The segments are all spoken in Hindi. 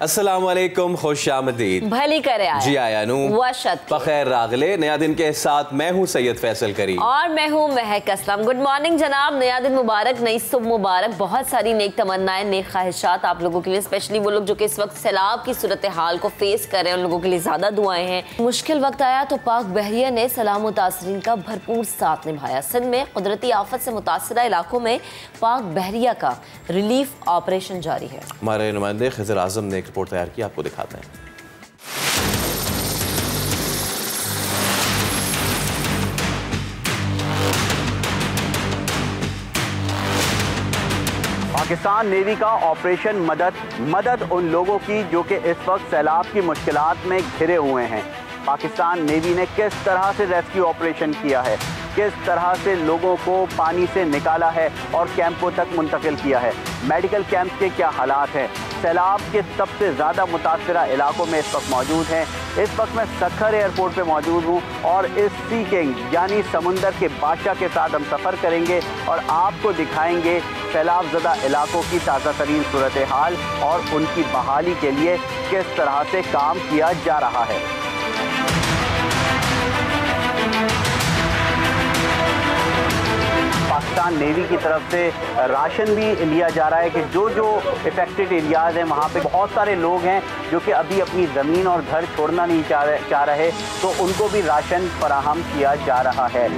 अस्सलामुअलैकुम, खुश आमदीद। भली करे आया। जी आया नू बखैर रागले। नया दिन के साथ मैं हूँ सैयद फैसल करीम और मैं हूँ महक असलम। गुड मॉर्निंग जनाब, नया दिन मुबारक, नई सुबह मुबारक। बहुत सारी नेक तमन्नाएं, नेक ख्वाहिशात आप लोगों के लिए, स्पेशली वो लोग जो कि इस वक्त सैलाब की सूरत हाल को फेस कर रहे हैं, उन लोगों के लिए ज़्यादा दुआएं हैं। मुश्किल वक्त आया तो पाक बहरिया ने सलाम मुतासरीन का भरपूर साथ निभाया। सिंध में कुदरती आफत से मुतासरा इलाकों में पाक बहरिया का रिलीफ ऑपरेशन जारी है। हमारे नुमाइंदे खिज़र आज़म ने रिपोर्ट तैयार की, आपको दिखाते हैं। पाकिस्तान नेवी का ऑपरेशन मदद उन लोगों की जो कि इस वक्त सैलाब की मुश्किलात में घिरे हुए हैं। पाकिस्तान नेवी ने किस तरह से रेस्क्यू ऑपरेशन किया है, किस तरह से लोगों को पानी से निकाला है और कैंपों तक मुंतकिल किया है। मेडिकल कैंप के क्या हालात हैं। सैलाब के सबसे ज़्यादा मुतासरा इलाकों में इस वक्त मौजूद हैं। इस वक्त मैं सक्खर एयरपोर्ट पे मौजूद हूँ और इस सी किंग यानी समुंदर के बादशाह के साथ हम सफ़र करेंगे और आपको दिखाएंगे सैलाब ज़दा इलाकों की ताज़ा तरीन सूरत हाल और उनकी बहाली के लिए किस तरह से काम किया जा रहा है। पाकिस्तान नेवी की तरफ से राशन भी लिया जा रहा है कि जो इफेक्टेड एरियाज़ हैं वहाँ पे बहुत सारे लोग हैं जो कि अभी अपनी ज़मीन और घर छोड़ना नहीं चाह रहे, तो उनको भी राशन फराहम किया जा रहा है।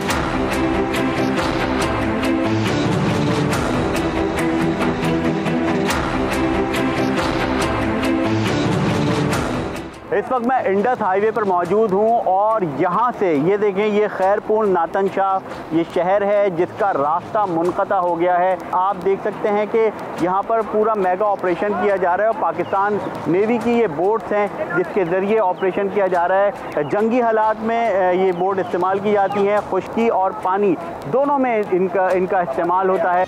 इस वक्त मैं इंडस हाईवे पर मौजूद हूँ और यहाँ से ये देखें, ये खैरपुर नातन शाह ये शहर है जिसका रास्ता मुनक़ता हो गया है। आप देख सकते हैं कि यहाँ पर पूरा मेगा ऑपरेशन किया जा रहा है और पाकिस्तान नेवी की ये बोट्स हैं जिसके ज़रिए ऑपरेशन किया जा रहा है। जंगी हालात में ये बोट इस्तेमाल की जाती हैं, खुश्की और पानी दोनों में इनका इस्तेमाल होता है।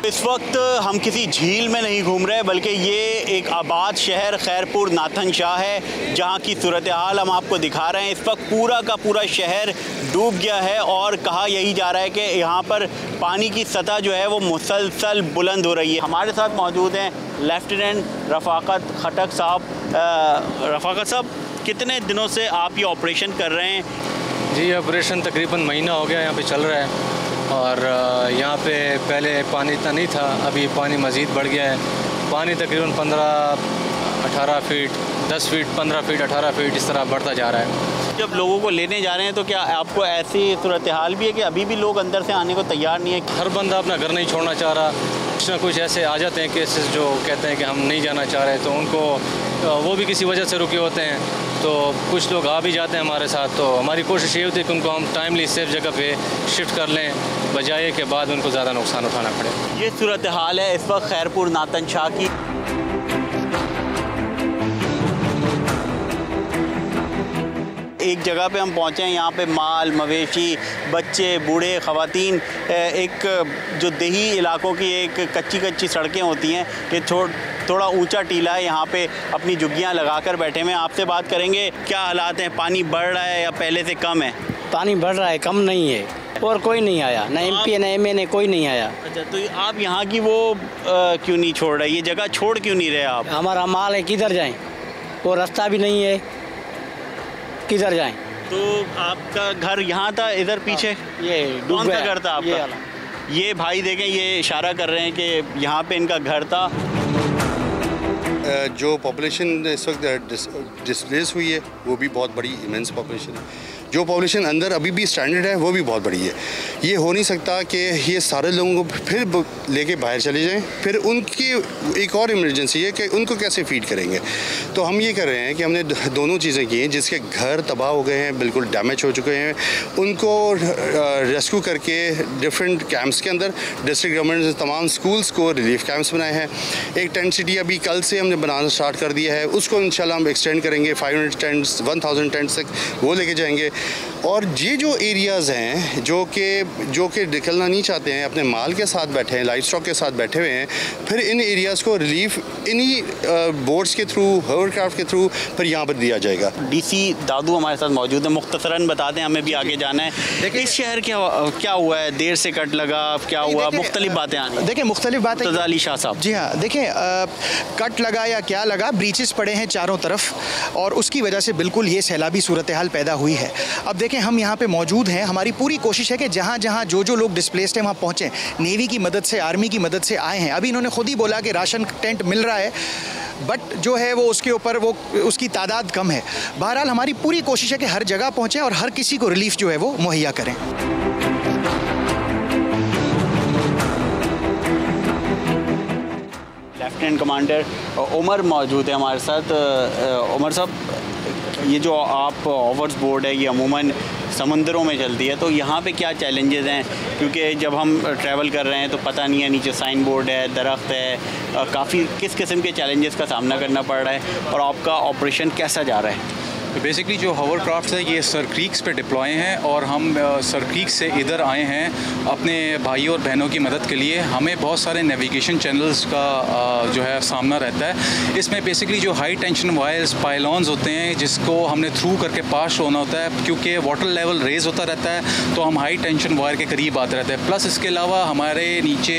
इस वक्त हम किसी झील में नहीं घूम रहे बल्कि ये एक आबाद शहर खैरपुर नाथन शाह है जहाँ की सूरत हाल हम आपको दिखा रहे हैं। इस वक्त पूरा का पूरा शहर डूब गया है और कहा यही जा रहा है कि यहाँ पर पानी की सतह जो है वो मुसलसल बुलंद हो रही है। हमारे साथ मौजूद हैं लेफ्टिनेंट रफ़ाकत खटक साहब। रफ़ाकत साहब, कितने दिनों से आप ये ऑपरेशन कर रहे हैं? जी, ऑपरेशन तकरीबन महीना हो गया यहाँ पे चल रहा है और यहाँ पे पहले पानी इतना नहीं था, अभी पानी मज़ीद बढ़ गया है। पानी तकरीबन 15-18 फीट, 10 फीट, 15 फीट, 18 फीट इस तरह बढ़ता जा रहा है। जब लोगों को लेने जा रहे हैं तो क्या आपको ऐसी सूरत हाल भी है कि अभी भी लोग अंदर से आने को तैयार नहीं है? हर बंदा अपना घर नहीं छोड़ना चाह रहा। कुछ ना कुछ ऐसे आ जाते हैं केसेस जो कहते हैं कि हम नहीं जाना चाह रहे, तो उनको वो भी किसी वजह से रुके होते हैं, तो कुछ लोग आ भी जाते हैं हमारे साथ। तो हमारी कोशिश ये होती है कि उनको हम टाइमली सेफ जगह पे शिफ्ट कर लें, बजाय के बाद उनको ज़्यादा नुकसान उठाना पड़े। ये सूरत हाल है इस वक्त खैरपुर नातन शाह की। एक जगह पे हम पहुँचे हैं, यहाँ पे माल मवेशी, बच्चे, बूढ़े, ख़वातीन, एक जो देही इलाकों की एक कच्ची सड़कें होती हैं, ये थोड़ा ऊंचा टीला है, यहाँ पे अपनी झुग्गियाँ लगाकर बैठे हुए हैं। आपसे बात करेंगे, क्या हालात हैं? पानी बढ़ रहा है या पहले से कम है? पानी बढ़ रहा है, कम नहीं है और कोई नहीं आया, ना MP ना MA कोई नहीं आया। अच्छा, तो आप यहाँ की वो क्यों नहीं छोड़ रहे, ये जगह छोड़ क्यों नहीं रहे आप? हमारा माल है, किधर जाएं? वो रास्ता भी नहीं है, किधर जाएं? तो आपका घर यहाँ था, इधर पीछे ये कौन सा घर था आपका? ये भाई देखें, ये इशारा कर रहे हैं कि यहाँ पे इनका घर था। जो पॉपुलेशन इस वक्त डिस्प्लेस हुई है वो भी बहुत बड़ी इमेंस पॉपुलेशन है। जो पॉपुलेशन अंदर अभी भी स्टैंडर्ड है वो भी बहुत बड़ी है। ये हो नहीं सकता कि ये सारे लोगों को फिर लेके बाहर चले जाएं, फिर उनकी एक और इमरजेंसी है कि उनको कैसे फीड करेंगे। तो हम ये कर रहे हैं कि हमने दोनों चीज़ें की हैं। जिसके घर तबाह हो गए हैं, बिल्कुल डैमेज हो चुके हैं, उनको रेस्क्यू करके डिफरेंट कैंप्स के अंदर डिस्ट्रिक्ट गवर्नमेंट ने तमाम स्कूल्स को रिलीफ कैंप्स बनाए हैं। एक टेंट सिटी अभी कल से हमने बनाना स्टार्ट कर दिया है, उसको इंशाल्लाह हम एक्सटेंड करेंगे 500 टेंट्स 1000 टेंट्स तक वो लेके जाएंगे। और ये जो एरियाज़ हैं जो कि निकलना नहीं चाहते हैं, अपने माल के साथ बैठे हैं, लाइफ स्टॉक के साथ बैठे हुए हैं, फिर इन एरियाज़ को रिलीफ इन्हीं बोट्स के थ्रू, होवरक्राफ्ट के थ्रू फिर यहाँ पर दिया जाएगा। डीसी दादू हमारे साथ मौजूद है, मुख्तसरन बता दें, हमें भी आगे जाना है। देखिए इस शहर क्या हुआ है, देर से कट लगा, क्या हुआ, मुख्तलिफ बातें आ रही। देखिए मुख्तलिफ बातें, अली शाह साहब। जी हाँ, देखिए कट लगा या क्या लगा, ब्रीचेस पड़े हैं चारों तरफ और उसकी वजह से बिल्कुल ये सैलाबी सूरत हाल पैदा हुई है। अब देखें हम यहाँ पे मौजूद हैं, हमारी पूरी कोशिश है कि जहाँ जहाँ जो लोग डिस्प्लेस्ड हैं वहाँ पहुँचें। नेवी की मदद से, आर्मी की मदद से आए हैं। अभी इन्होंने खुद ही बोला कि राशन टेंट मिल रहा है, बट जो है वो उसके ऊपर वो उसकी तादाद कम है। बहरहाल हमारी पूरी कोशिश है कि हर जगह पहुँचें और हर किसी को रिलीफ जो है वो मुहैया करें। लेफ्टिनेंट कमांडर उमर मौजूद है हमारे साथ। उमर साहब, ये जो आप ओवर्स बोर्ड है ये अमूमन समंदरों में चलती है, तो यहाँ पे क्या चैलेंजेस हैं? क्योंकि जब हम ट्रैवल कर रहे हैं तो पता नहीं है, नीचे साइन बोर्ड है, दरख्त है, काफ़ी किस किस्म के चैलेंजेस का सामना करना पड़ रहा है और आपका ऑपरेशन कैसा जा रहा है? तो बेसिकली जो हावर क्राफ्ट है ये सर क्रीक्स पे डिप्लॉय हैं और हम सर क्रीक से इधर आए हैं अपने भाइयों और बहनों की मदद के लिए। हमें बहुत सारे नेविगेशन चैनल्स का जो है सामना रहता है। इसमें बेसिकली जो हाई टेंशन वायर्स, पाइलॉन्स होते हैं जिसको हमने थ्रू करके पास होना होता है, क्योंकि वाटर लेवल रेज होता रहता है तो हम हाई टेंशन वायर के करीब आते रहते हैं। प्लस इसके अलावा हमारे नीचे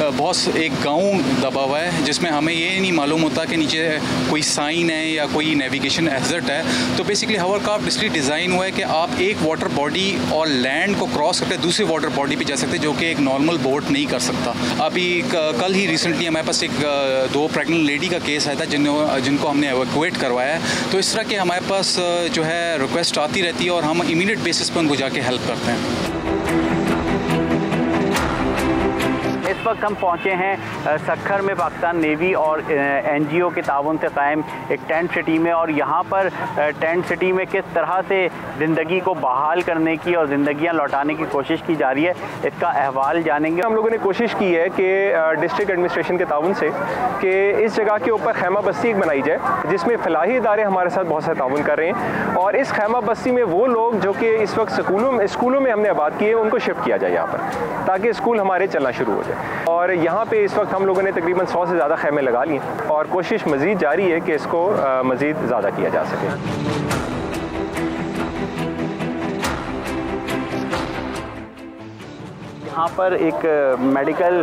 बहुत एक गाँव दबा हुआ है जिसमें हमें ये नहीं मालूम होता कि नीचे कोई साइन है या कोई नेविगेशन एग्जिट है। तो बेसिकली हावरक्राफ्ट इसलिए डिज़ाइन हुआ है कि आप एक वाटर बॉडी और लैंड को क्रॉस करके दूसरी वाटर बॉडी पे जा सकते हैं, जो कि एक नॉर्मल बोट नहीं कर सकता। अभी कल ही रिसेंटली हमारे पास एक 2 प्रेग्नेंट लेडी का केस आया था जिनको हमने एवैक्यूएट करवाया है। तो इस तरह के हमारे पास जो है रिक्वेस्ट आती रहती है और हम इमीडिएट बेसिस पर उनको जाके हेल्प करते हैं। इस वक्त हम पहुंचे हैं सक्खर में पाकिस्तान नेवी और एनजीओ के ताउन से कायम एक टेंट सिटी में, और यहाँ पर टेंट सिटी में किस तरह से ज़िंदगी को बहाल करने की और ज़िंदगियाँ लौटाने की कोशिश की जा रही है, इसका अहवाल जानेंगे। हम लोगों ने कोशिश की है कि डिस्ट्रिक्ट एडमिनिस्ट्रेशन के ताउन से कि इस जगह के ऊपर खैमा बस्ती एक बनाई जाए जिसमें फलाही इदारे हमारे साथ बहुत सारे ताउन कर रहे हैं, और इस खैमा बस्ती में वो लोग जो कि इस वक्त स्कूलों में हमने आबाद किए उनको शिफ्ट किया जाए यहाँ पर, ताकि स्कूल हमारे चलना शुरू हो जाए। और यहाँ पे इस वक्त हम लोगों ने तकरीबन 100 से ज़्यादा खैमे लगा लिए और कोशिश मज़ीद जारी है कि इसको मज़ीद ज़्यादा किया जा सके। यहाँ पर एक मेडिकल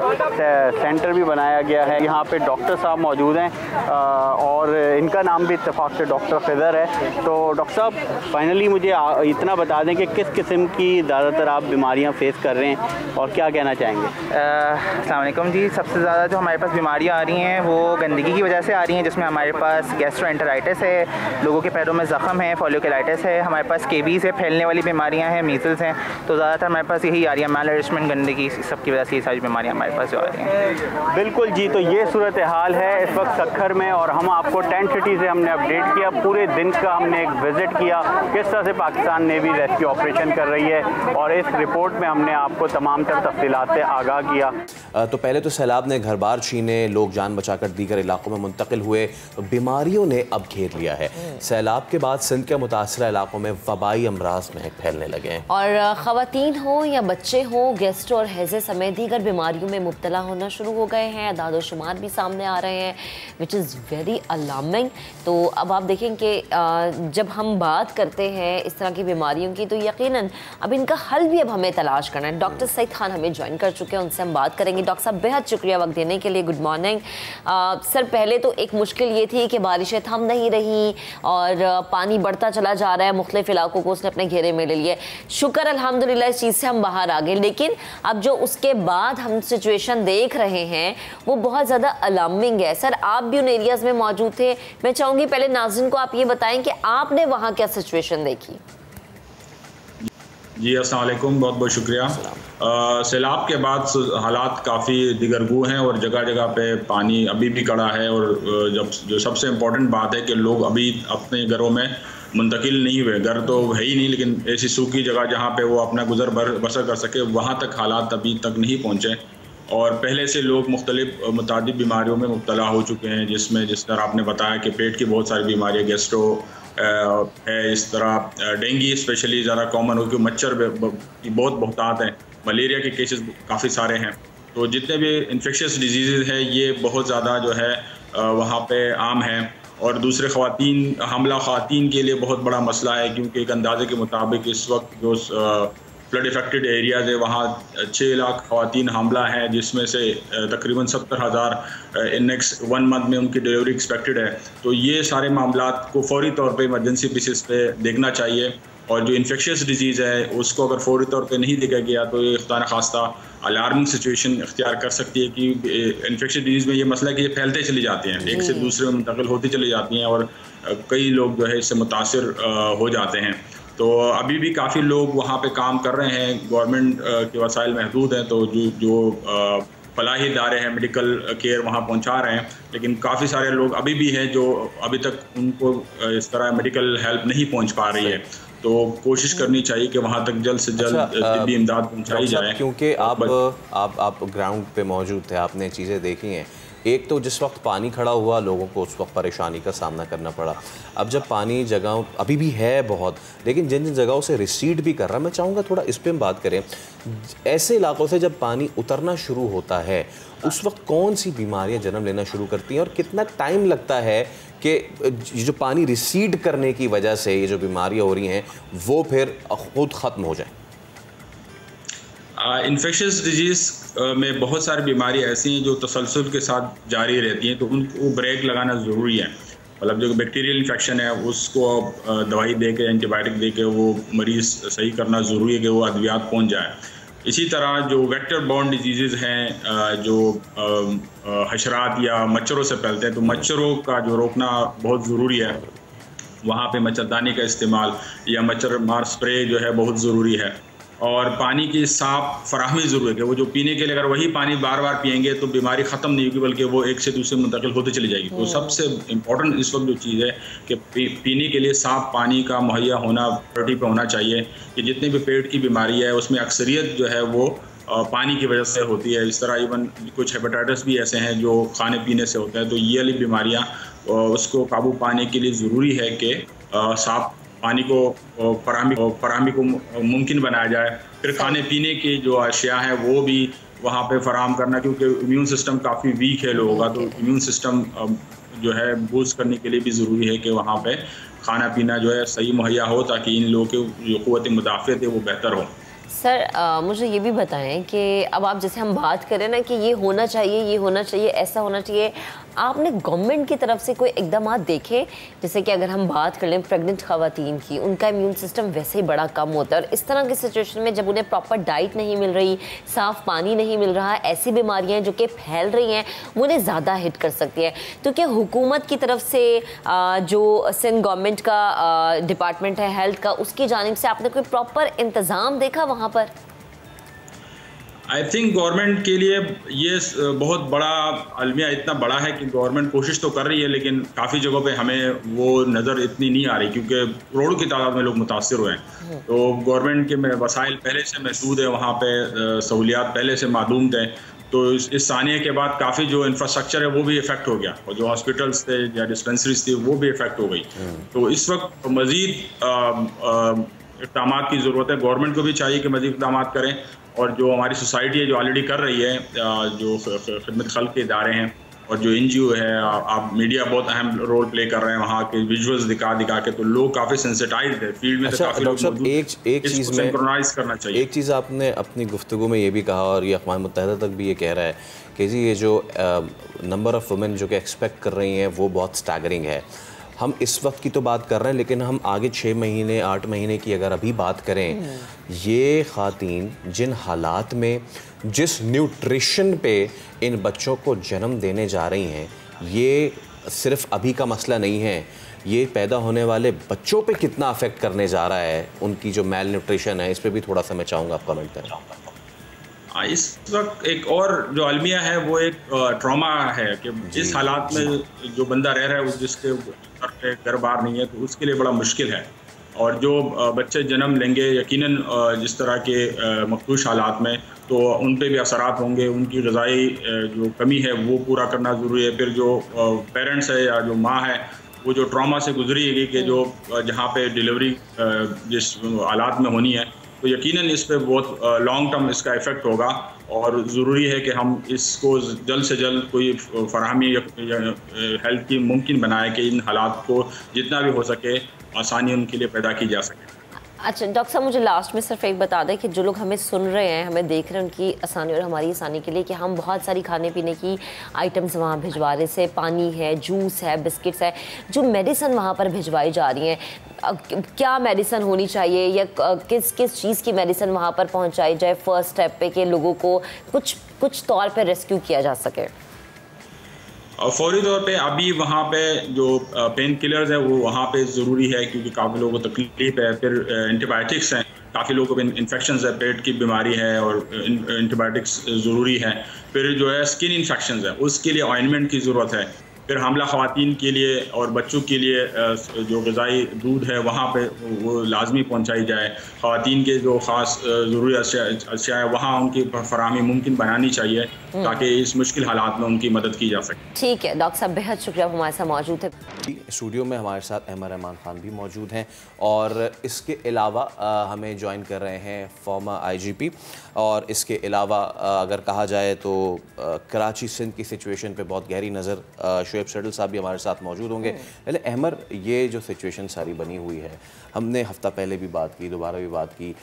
सेंटर भी बनाया गया है। यहाँ पे डॉक्टर साहब मौजूद हैं और इनका नाम भी इत्तेफाक से डॉक्टर खिदर है। तो डॉक्टर साहब, फाइनली मुझे इतना बता दें कि किस किस्म की ज़्यादातर आप बीमारियाँ फेस कर रहे हैं और क्या कहना चाहेंगे? अस्सलाम वालेकुम जी। सबसे ज़्यादा जो हमारे पास बीमारियाँ आ रही हैं वो गंदगी की वजह से आ रही हैं, जिसमें हमारे पास गैस्ट्रोएंटेराइटिस है, लोगों के पैरों में ज़ख़म है, फोलिकुलाइटिस है, हमारे पास स्केबीज़ है, फैलने वाली बीमारियाँ हैं, मीज़ल्स हैं। तो ज़्यादातर हमारे पास यही आ रही है, मैलनरिशमेंट, गंदगी, सबकी वजह से ये सारी बीमारियाँ हमारे पास जो आ रही हैं। बिल्कुल जी, तो ये सूरत हाल है इस वक्त सक्खर में, और हम आपको टेंट सिटी से हमने अपडेट किया। पूरे दिन का हमने एक विज़िट किया किस तरह से पाकिस्तान नेवी रेस्क्यू ऑपरेशन कर रही है, और इस रिपोर्ट में हमने आपको तमाम तर तफसीलात से आगाह किया। तो पहले तो सैलाब ने घर बार छीने, लोग जान बचाकर दीगर इलाकों में मुंतकिल हुए, तो बीमारियों ने अब घेर लिया है। सैलाब के बाद सिंध के मुतासरा इलाकों में वबाई अमराज महक फैलने लगे हैं, और ख़वातीन हो या बच्चे हो, गैस्ट्रो और हैज़े समेत दीगर बीमारियों में मुब्तला होना शुरू हो गए हैं। अदाद शुमार भी सामने आ रहे हैं, विच इज़ वेरी अलार्मिंग। तो अब आप देखें कि जब हम बात करते हैं इस तरह की बीमारियों की, तो यकीनन अब इनका हल भी अब हमें तलाश करना है। डॉक्टर सईद खान हमें ज्वाइन कर चुके हैं, उनसे हम बात करेंगे। डॉक्टर साहब, बेहद शुक्रिया वक्त देने के लिए। Good morning sir. पहले तो एक मुश्किल ये थी कि बारिशें थम नहीं रही और पानी बढ़ता चला जा रहा है, मुख्तलिफ इलाकों को उसने अपने घेरे में ले लिया। शुक्र अल्हम्दुलिल्लाह इस चीज़ से हम बाहर आ गए, लेकिन अब जो उसके बाद हम सिचुएशन देख रहे हैं वो बहुत ज़्यादा अलार्मिंग है। सर, आप भी उन एरियाज़ में मौजूद थे, मैं चाहूँगी पहले नाज़रीन को आप ये बताएं कि आपने वहाँ क्या सिचुएशन देखी। जी अस्सलाम वालेकुम, बहुत बहुत शुक्रिया। सैलाब के बाद हालात काफ़ी दिगरगू हैं और जगह जगह पे पानी अभी भी खड़ा है, और जो सबसे इम्पोर्टेंट बात है कि लोग अभी अपने घरों में मुंतकिल नहीं हुए। घर तो है ही नहीं, लेकिन ऐसी सूखी जगह जहाँ पे वो अपना गुजर बसर कर सके, वहाँ तक हालात अभी तक नहीं पहुँचे। और पहले से लोग मुख्तलिफ मुतादिद बीमारियों में मुब्तला हो चुके हैं, जिसमें जिस तरह आपने बताया कि पेट की बहुत सारी बीमारियाँ, गैस्ट्रो है। इस तरह डेंगू स्पेशली ज़्यादा कॉमन हो क्योंकि मच्छर की बहुत बहुतात हैं, मलेरिया के केसेस काफ़ी सारे हैं। तो जितने भी इन्फेक्शियस डिजीज़ हैं ये बहुत ज़्यादा जो है वहाँ पे आम हैं। और दूसरे हमला ख़वातीन के लिए बहुत बड़ा मसला है क्योंकि एक अंदाजे के मुताबिक इस वक्त जो फ्लड इफेक्टेड एरियाज़ है वहाँ 6 लाख ख़वातीन हमला हैं, जिसमें से तकरीबन 70,000 इन नेक्स्ट 1 मंथ में उनकी डिलीवरी एक्सपेक्टेड है। तो ये सारे मामलात को फौरी तौर पे इमरजेंसी बेसिस पे देखना चाहिए। और जो इन्फेक्शियस डिजीज़ है उसको अगर फौरी तौर पे नहीं देखा गया तो ये खुदा न खास्ता अलार्मिंग सिचुएशन इख्तियार कर सकती है कि इन्फेक्शियस डिजीज़ में ये मसला है कि ये फैलते चली जाती हैं, एक से दूसरे में मुंतकिल होती चली जाती हैं और कई लोग जो है इससे मुतासिर हो जाते हैं। तो अभी भी काफ़ी लोग वहाँ पे काम कर रहे हैं, गवर्नमेंट के वसाइल महदूद हैं, तो जो फलाही इदारे हैं मेडिकल केयर वहाँ पहुँचा रहे हैं, लेकिन काफ़ी सारे लोग अभी भी हैं जो अभी तक उनको इस तरह मेडिकल हेल्प नहीं पहुँच पा रही है। तो कोशिश करनी चाहिए कि वहाँ तक जल्द से जल्द तिब्बी इमदाद पहुँचाई जाए। क्योंकि आप ग्राउंड पे मौजूद थे, आपने चीज़ें देखी हैं। एक तो जिस वक्त पानी खड़ा हुआ लोगों को उस वक्त परेशानी का सामना करना पड़ा। अब जब पानी जगहों अभी भी है बहुत, लेकिन जिन जिन जगहों से रिसीड भी कर रहा है, मैं चाहूँगा थोड़ा इस पर हम बात करें। ऐसे इलाकों से जब पानी उतरना शुरू होता है उस वक्त कौन सी बीमारियां जन्म लेना शुरू करती हैं और कितना टाइम लगता है कि जो पानी रिसीड करने की वजह से ये जो बीमारियां हो रही हैं वो फिर खुद ख़त्म हो जाए? इन्फेक्शियस डिजीज़ में बहुत सारी बीमारियां ऐसी हैं जो तसलसल के साथ जारी रहती हैं, तो उनको ब्रेक लगाना ज़रूरी है। मतलब जो बैक्टीरियल इन्फेक्शन है उसको दवाई दे के, एंटीबायोटिक दे के वो मरीज़ सही करना ज़रूरी है कि वो अद्वियात पहुँच जाए। इसी तरह जो वेक्टर बॉर्न डिजीज़ हैं जो हशरात या मच्छरों से फैलते हैं, तो मच्छरों का जो रोकना बहुत ज़रूरी है। वहाँ पे मच्छरदानी का इस्तेमाल या मच्छर मार स्प्रे जो है बहुत ज़रूरी है। और पानी की साफ फराहमी ज़रूरत है। वो जो पीने के लिए अगर वही पानी बार बार पियेंगे तो बीमारी ख़त्म नहीं होगी बल्कि वो एक से दूसरे मुंतकिल होती चली जाएगी। तो सबसे इम्पोर्टेंट इस वक्त जो चीज़ है कि पीने के लिए साफ़ पानी का मुहैया होना प्रायोरिटी पे होना चाहिए। कि जितनी भी पेट की बीमारी है उसमें अक्सरियत जो है वो पानी की वजह से होती है। इस तरह इवन कुछ हेपेटाइटिस भी ऐसे हैं जो खाने पीने से होते हैं। तो ये वाली बीमारियाँ उसको काबू पाने के लिए ज़रूरी है कि साफ़ पानी को फराहमी को मुमकिन बनाया जाए। फिर खाने पीने की जो अशिया हैं वो भी वहाँ पे फराहम करना, क्योंकि इम्यून सिस्टम काफ़ी वीक है लोगों का, तो इम्यून सिस्टम जो है बूस्ट करने के लिए भी ज़रूरी है कि वहाँ पे खाना पीना जो है सही मुहैया हो ताकि इन लोगों की जो क़ुव्वत मुदाफ़अत है वो बेहतर हो। सर मुझे ये भी बताएं कि अब आप जैसे हम बात करें ना कि ये होना चाहिए, ऐसा होना चाहिए, आपने गवर्नमेंट की तरफ से कोई इकदाम देखे? जैसे कि अगर हम बात कर लें प्रेग्नेंट ख़वातीन की, उनका इम्यून सिस्टम वैसे ही बड़ा कम होता है और इस तरह की सिचुएशन में जब उन्हें प्रॉपर डाइट नहीं मिल रही, साफ़ पानी नहीं मिल रहा, ऐसी बीमारियाँ जो कि फैल रही हैं वो उन्हें ज़्यादा हिट कर सकती है। तो क्या हुकूमत की तरफ से जो सिंध गवर्नमेंट का डिपार्टमेंट है हेल्थ का, उसकी जानिब से आपने कोई प्रॉपर इंतज़ाम देखा वहाँ पर? आई थिंक गवर्नमेंट के लिए ये बहुत बड़ा अलमिया इतना बड़ा है कि गवर्नमेंट कोशिश तो कर रही है, लेकिन काफ़ी जगहों पे हमें वो नज़र इतनी नहीं आ रही क्योंकि करोड़ों की तादाद में लोग मुतासिर हुए हैं। तो गवर्नमेंट के वसाइल पहले से महसूद है, वहाँ पे सहूलियात पहले से मालूम थे। तो इस सानिया के बाद काफ़ी जो इंफ्रास्ट्रक्चर है वो भी इफेक्ट हो गया और जो हॉस्पिटल्स थे या डिस्पेंसरीज थी वो भी इफेक्ट हो गई। तो इस वक्त मज़ीद इक़दाम की ज़रूरत है। गवर्नमेंट को भी चाहिए कि मज़ीद इक़दाम करें और जो हमारी सोसाइटी है जो ऑलरेडी कर रही है, जो खिदमत खल्क़ के इदारे हैं और जो NGO है, आप मीडिया बहुत अहम रोल प्ले कर रहे हैं वहाँ के विजुअल्स दिखा के, तो लोग काफ़ी सेंसिटाइज्ड है फील्ड में। अच्छा, काफ़ी लोग एक चीज़ में सिंक्रोनाइज करना चाहिए। एक चीज़ आपने अपनी गुफ्तगू में ये भी कहा और ये अक़वाम मुत्तहिदा तक भी ये कह रहा है कि जी ये जो नंबर ऑफ़ वुमेन जो कि एक्सपेक्ट कर रही हैं वो बहुत स्टैगरिंग है। हम इस वक्त की तो बात कर रहे हैं, लेकिन हम आगे 6 महीने 8 महीने की अगर अभी बात करें, ये ख़ातीन जिन हालात में जिस न्यूट्रिशन पे इन बच्चों को जन्म देने जा रही हैं, ये सिर्फ अभी का मसला नहीं है, ये पैदा होने वाले बच्चों पे कितना अफेक्ट करने जा रहा है, उनकी जो मेल न्यूट्रिशन है, इस पर भी थोड़ा सा मैं चाहूँगा आप कमेंट करें। इस वक्त एक और जो अलमिया है वो एक ट्रॉमा है कि जिस हालात में जो बंदा रह रहा है जिसके घर बार नहीं है तो उसके लिए बड़ा मुश्किल है। और जो बच्चे जन्म लेंगे यकीनन जिस तरह के मखदूश हालात में, तो उन पे भी असरात होंगे। उनकी ग़िज़ाई जो कमी है वो पूरा करना ज़रूरी है। फिर जो पेरेंट्स है या जो माँ है वो जो ट्रॉमा से गुजरेगी कि जो जहाँ पे डिलीवरी जिस हालात में होनी है, तो यकीनन इस पे बहुत लॉन्ग टर्म इसका इफ़ेक्ट होगा और ज़रूरी है कि हम इसको जल्द से जल्द कोई फराहमी हेल्थ की मुमकिन बनाए कि इन हालात को जितना भी हो सके आसानी उनके लिए पैदा की जा सके। अच्छा डॉक्टर साहब, मुझे लास्ट में सिर्फ एक बता दें कि जो लोग हमें सुन रहे हैं, हमें देख रहे हैं, उनकी आसानी और हमारी आसानी के लिए कि हम बहुत सारी खाने पीने की आइटम्स वहाँ भिजवा रहे, से पानी है, जूस है, बिस्किट्स है, जो मेडिसिन वहाँ पर भिजवाई जा रही हैं, क्या मेडिसिन होनी चाहिए या किस किस चीज़ की मेडिसिन वहाँ पर पहुँचाई जाए फर्स्ट स्टेप पे कि लोगों को कुछ तौर पर रेस्क्यू किया जा सके? फौरी तौर पे अभी वहाँ पे जो पेन किलर्स है वो वहाँ पे ज़रूरी है, क्योंकि काफ़ी लोगों को तकलीफ है। फिर एंटीबायोटिक्स हैं, काफ़ी लोगों को इन्फेक्शंस है, पेट की बीमारी है और एंटीबायोटिक्स ज़रूरी है। फिर जो है स्किन इन्फेक्शंस है, उसके लिए ऑइंटमेंट की ज़रूरत है। फिर हमला ख़वातीन के लिए और बच्चों के लिए जो ग़िज़ाई दूध है वहाँ पे वो लाजमी पहुँचाई जाए। ख़वातीन के जो ख़ास ज़रूरी अशिया है वहाँ उनकी फराहमी मुमकिन बनानी चाहिए ताकि इस मुश्किल हालात में उनकी मदद की जा सके। ठीक है डॉक्टर साहब, बेहद शुक्रिया हमारे साथ मौजूद है। स्टूडियो में हमारे साथ अहमद रहमान खान भी मौजूद हैं और इसके अलावा हमें ज्वाइन कर रहे हैं फॉर्मर IGP, और इसके अलावा अगर कहा जाए तो कराची सिंध की सिचुएशन पे बहुत गहरी नज़र शुएब सेडल साहब भी हमारे साथ मौजूद होंगे। पहले अहमद, ये जो सिचुएशन सारी बनी हुई है, हमने हफ्ता पहले भी बात की, दोबारा भी बात की,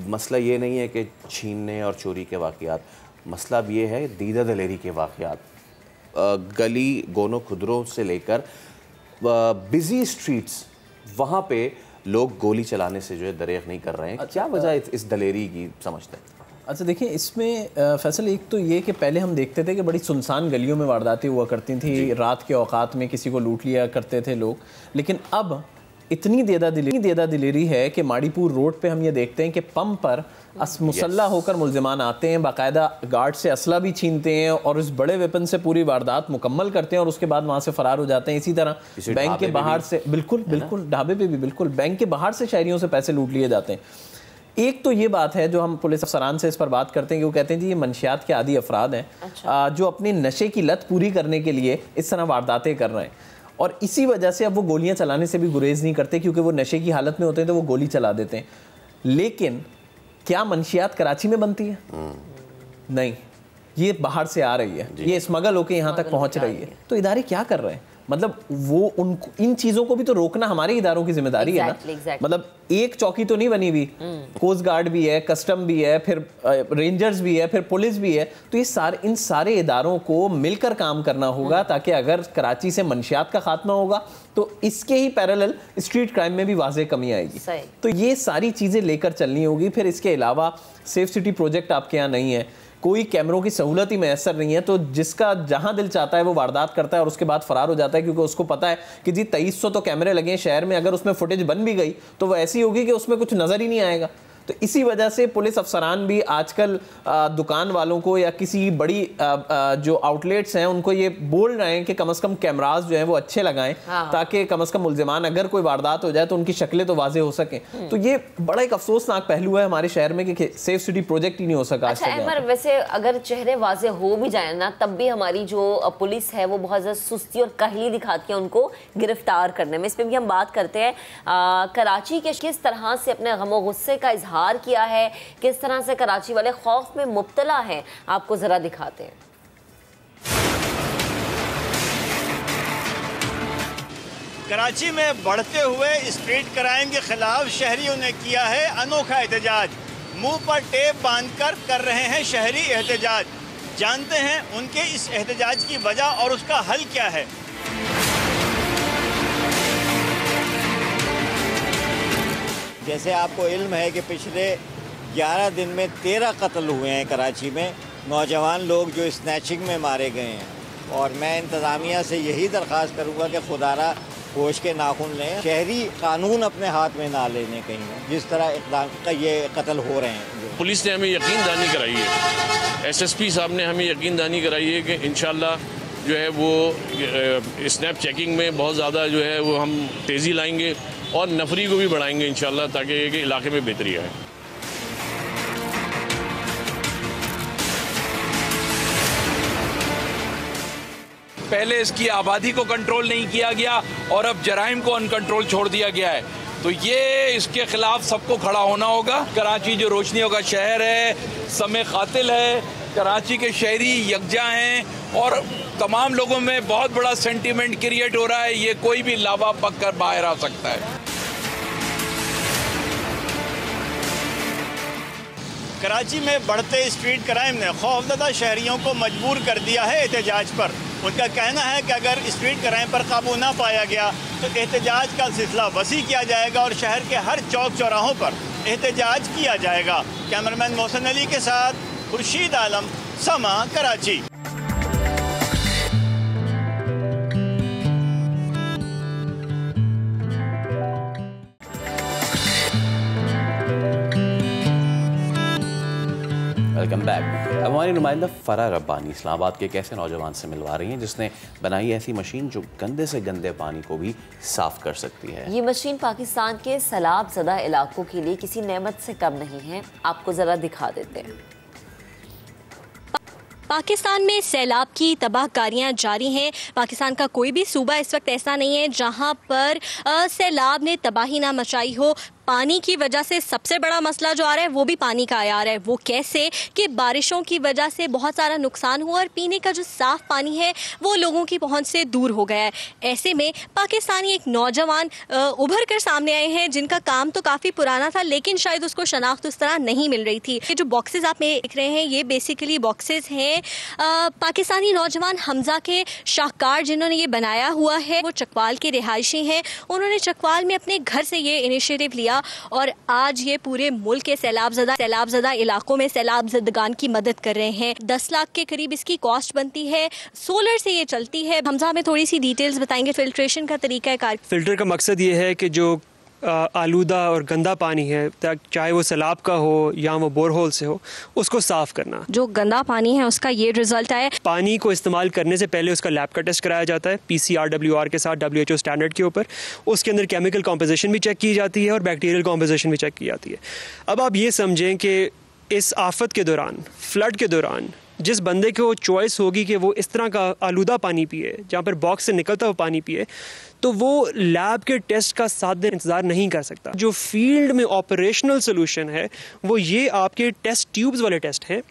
मसला ये नहीं है कि छीनने और चोरी के वाक़यात, मसला अब ये है दीदा दलेरी के वाक़यात। गली गोनो खुदरों से लेकर बिजी स्ट्रीट्स, वहाँ पे लोग गोली चलाने से जो है दरेग नहीं कर रहे हैं। क्या वजह इस दलेरी की समझते हैं? अच्छा देखिए, इसमें फैसल एक तो ये कि पहले हम देखते थे कि बड़ी सुनसान गलियों में वारदातें हुआ करती थी, रात के औकात में किसी को लूट लिया करते थे लोग। लेकिन अब इतनी देदा दिलेरी है कि माड़ीपुर रोड पे हम ये देखते हैं कि पंप पर मुसल्ला होकर मुल्जिमान आते हैं, बाकायदा गार्ड से असला भी छीनते हैं और इस बड़े वेपन से पूरी वारदात मुकम्मल करते हैं और उसके बाद वहाँ से फ़रार हो जाते हैं। इसी तरह बैंक के बाहर से बिल्कुल ढाबे पे भी बिल्कुल बैंक के बाहर से शहरियों से पैसे लूट लिए जाते हैं। एक तो ये बात है जो हम पुलिस अफसरान से इस पर बात करते हैं कि वो कहते हैं जी ये मंशियात के आदी अफराद हैं जो अपनी नशे की लत पूरी करने के लिए इस तरह वारदातें कर रहे हैं, और इसी वजह से अब वो गोलियां चलाने से भी गुरेज नहीं करते क्योंकि वो नशे की हालत में होते हैं तो वो गोली चला देते हैं। लेकिन क्या मंशियात कराची में बनती है? नहीं, ये बाहर से आ रही है, ये स्मगल होकर यहाँ तक पहुँच रही है। तो इदारे क्या कर रहे हैं? मतलब वो उनको इन चीज़ों को भी तो रोकना हमारे इदारों की जिम्मेदारी है ना। मतलब एक चौकी तो नहीं बनी हुई, कोस्ट गार्ड भी है, कस्टम भी है, फिर रेंजर्स भी है, फिर पुलिस भी है। तो ये इन सारे इदारों को मिलकर काम करना होगा ताकि अगर कराची से मंशियात का खात्मा होगा तो इसके ही पैरेलल स्ट्रीट क्राइम में भी वाज़ेह कमी आएगी। तो ये सारी चीज़ें लेकर चलनी होगी। फिर इसके अलावा सेफ सिटी प्रोजेक्ट आपके यहाँ नहीं है, कोई कैमरों की सहूलत ही मैसर नहीं है, तो जिसका जहां दिल चाहता है वो वारदात करता है और उसके बाद फरार हो जाता है क्योंकि उसको पता है कि जी 2300 तो कैमरे लगे हैं शहर में, अगर उसमें फुटेज बन भी गई तो वो ऐसी होगी कि उसमें कुछ नज़र ही नहीं आएगा। तो इसी वजह से पुलिस अफसरान भी आजकल दुकान वालों को या किसी बड़ी जो आउटलेट्स हैं उनको ये बोल रहे हैं कि कम से कम कैमरास जो हैं वो अच्छे लगाएं ताकि कम से कम मुल्जिमान अगर कोई वारदात हो जाए तो उनकी शक्लें तो वाज़ेह हो सकें। तो ये बड़ा एक अफसोसनाक पहलू है हमारे शहर में कि सेफ सिटी प्रोजेक्ट ही नहीं हो सका। अच्छा, वैसे अगर चेहरे वाज़ेह हो भी जाए ना तब भी हमारी जो पुलिस है वो बहुत ज़्यादा सुस्ती और काहली दिखाती है उनको गिरफ्तार करने में। इस पर भी हम बात करते हैं। कराची के किस तरह से अपने गम गुस्से का इजहार किया है, किस तरह से कराची वाले खौफ में मुब्तला हैं, आपको जरा दिखाते हैं। कराची में बढ़ते हुए स्ट्रीट क्राइम के खिलाफ शहरियों ने किया है अनोखा एहतजाज। मुंह पर टेप बांधकर कर रहे हैं शहरी एहतजाज। जानते हैं उनके इस एहतजाज की वजह और उसका हल क्या है। जैसे आपको इल्म है कि पिछले 11 दिन में 13 कत्ल हुए हैं कराची में, नौजवान लोग जो स्नैचिंग में मारे गए हैं, और मैं इंतज़ामिया से यही दरख्वास्त करूँगा कि खुदारा होश के नाखून लें, शहरी कानून अपने हाथ में ना लेने कहीं जिस तरह इक़दाम का ये कत्ल हो रहे हैं। पुलिस ने हमें यकीन दहानी कराई है, SSP साहब ने हमें यकीन दहानी कराई है कि इंशाल्लाह जो है वो स्नैप चेकिंग में बहुत ज़्यादा जो है वो हम तेज़ी लाएंगे और नफरी को भी बढ़ाएंगे इंशाल्लाह ताकि इलाके में बेहतरी आए। पहले इसकी आबादी को कंट्रोल नहीं किया गया और अब जराइम को अनकंट्रोल छोड़ दिया गया है। तो ये इसके खिलाफ सबको खड़ा होना होगा। कराची जो रोशनियों का शहर है, समय कातिल है, कराची के शहरी यकजा हैं और तमाम लोगों में बहुत बड़ा सेंटीमेंट क्रिएट हो रहा है। ये कोई भी लावा पक कर बाहर आ सकता है। कराची में बढ़ते स्ट्रीट क्राइम ने खौफजदा शहरियों को मजबूर कर दिया है एहतजाज पर। उनका कहना है कि अगर स्ट्रीट क्राइम पर काबू ना पाया गया तो एहतजाज का सिलसिला वसी किया जाएगा और शहर के हर चौक चौराहों पर एहतजाज किया जाएगा। कैमरामैन मोहसिन अली के साथ खुर्शीद आलम, समा, कराची। Welcome back. अब हमारी नुमाइंदा फरा रब्बानी इस्लामाबाद के एक ऐसे नौजवान से मिलवा रही हैं जिसने बनाई ऐसी मशीन जो गंदे से गंदे पानी को भी साफ कर सकती है। ये मशीन पाकिस्तान के सैलाब ज़दा इलाकों के लिए किसी नेमत से कम नहीं है। आपको ज़रा दिखा देते हैं। पाकिस्तान में सैलाब की तबाहकारियां जारी हैं। पाकिस्तान का कोई भी सूबा इस वक्त ऐसा नहीं है जहां पर सैलाब ने तबाही ना मचाई हो। पानी की वजह से सबसे बड़ा मसला जो आ रहा है वो भी पानी का आ रहा है। वो कैसे कि बारिशों की वजह से बहुत सारा नुकसान हुआ और पीने का जो साफ पानी है वो लोगों की पहुंच से दूर हो गया है। ऐसे में पाकिस्तानी एक नौजवान उभर कर सामने आए हैं जिनका काम तो काफ़ी पुराना था लेकिन शायद उसको शनाख्त उस तरह नहीं मिल रही थी। ये जो बॉक्सेस आप देख रहे हैं ये बेसिकली बॉक्सेस हैं पाकिस्तानी नौजवान हमजा के शाहकार जिन्होंने ये बनाया हुआ है। वो चकवाल के रिहायशी हैं। उन्होंने चकवाल में अपने घर से ये इनिशिएटिव लिया और आज ये पूरे मुल्क के सैलाबज़दा इलाकों में सैलाबज़दगान की मदद कर रहे हैं। 10 लाख के करीब इसकी कॉस्ट बनती है। सोलर से ये चलती है। हमजा में थोड़ी सी डिटेल्स बताएंगे फिल्ट्रेशन का तरीका कार। फिल्टर का मकसद ये है कि जो आलूदा और गंदा पानी है चाहे वो सैलाब का हो या वो बोरहोल से हो उसको साफ़ करना। जो गंदा पानी है उसका ये रिजल्ट है। पानी को इस्तेमाल करने से पहले उसका लैब का टेस्ट कराया जाता है PCR के साथ WHO स्टैंडर्ड के ऊपर। उसके अंदर केमिकल कॉम्पोजिशन भी चेक की जाती है और बैक्टीरियल कॉम्पोजिशन भी चेक की जाती है। अब आप ये समझें कि इस आफत के दौरान, फ्लड के दौरान जिस बंदे को चॉइस होगी कि वो इस तरह का आलूदा पानी पिए जहाँ पर बॉक्स से निकलता हुआ पानी पिए तो वो लैब के टेस्ट का 7 दिन इंतज़ार नहीं कर सकता। जो फील्ड में ऑपरेशनल सोल्यूशन है वो ये आपके टेस्ट ट्यूब्स वाले टेस्ट हैं।